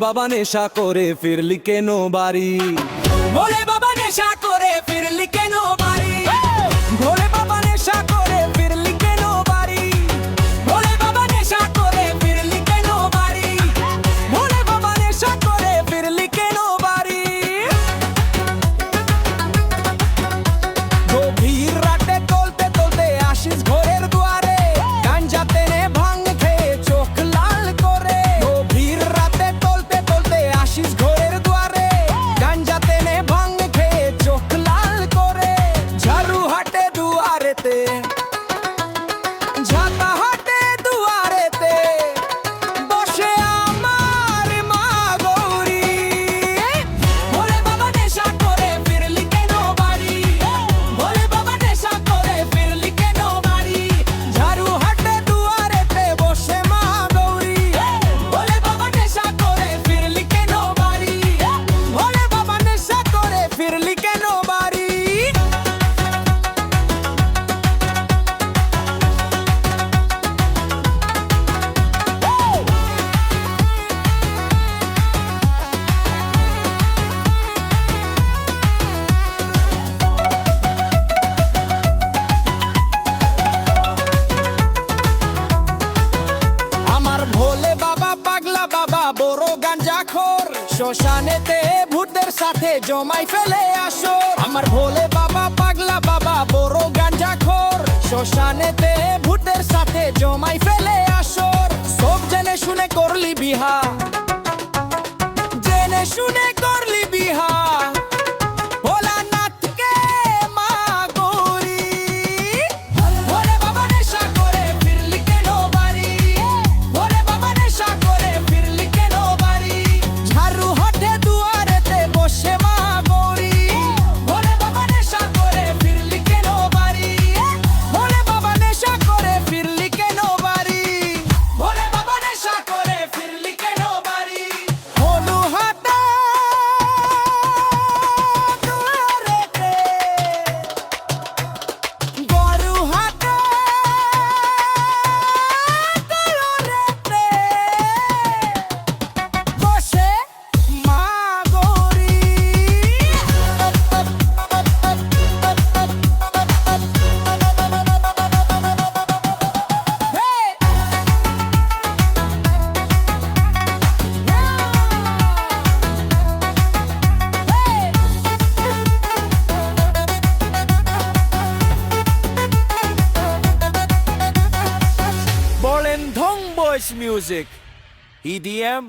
বাবা নেশা করে ফিরলি কেন বাড়ি? ভোলে বাবা নেশা করে ফিরলি কেন বাড়ি? ভোলে বাবা নেশা করে ফিরলি কেন বাড়ি? ভোলে বাবা নেশা করে ফিরলি কেন বাড়ি? ভোলে বাবা নেশা করে ফিরলি কেন বাড়ি? গভীর রাতে তোলতে তোলতে আসিস ঘরের দুয়ারে, গাঞ্জা টেনে ভাঙ খেয়ে চোখ লাল করে। গভীর রাতে তোলতে তোলতে আসিস ঘরের দুয়ারে, গাঞ্জা টেনে ভাঙ খেয়ে চোখ লাল করে। ঝাড়ু হাটে দুয়ারেতে, ঝাঁটা হাটে দুয়ারেতে বসে আমার মা গৌরী। ভোলে বাবা নেশা করে ফিরলি কেন বাড়ি? ভোলে বাবা নেশা করে ফিরলি কেন বাড়ি? ঝাড়ু হাটে দুয়ারেতে বসে মা গৌরী। ভোলে বাবা নেশা করে ফিরলি কেন বাড়ি? ভোলে বাবা নেশা করে ফিরলি কেন বাড়ি? আমার ভোলে বাবা পাগলা বাবা বড় গাঞ্জাখোর, শ্মশানেতে ভূতদের সাথে জমাই ফেলে আসো। আমার ভোলে বাবা পাগলা বাবা বড় গাঞ্জাখোর, শ্মশানেতে ভূতদের সাথে জমাই ফেলে আসো। সব জেনে শুনে করলি বিহা, জেনে শুনে করলি বিহা। ভোলানাথকে মা গৌরী। ভোলে বাবা নেশা করে ফিরলি কেন বাড়ি? ভোলে বাবা নেশা করে ফিরলি কেন বাড়ি? ঝাড়ু হাটে দুয়ারেতে বসে মা গৌরী। ভোলে বাবা নেশা করে ফিরলি কেন বাড়ি? ভোলে বাবা নেশা করে ফিরলি কেন বাড়ি? ভোলে বাবা নেশা করে ফিরলি কেন বাড়ি? হলু হাটে দুয়ারেতে, গরু হাটে দুয়ারেতে বসে মা গৌরী। বলেন ধং বয়েস মিউজিক EDM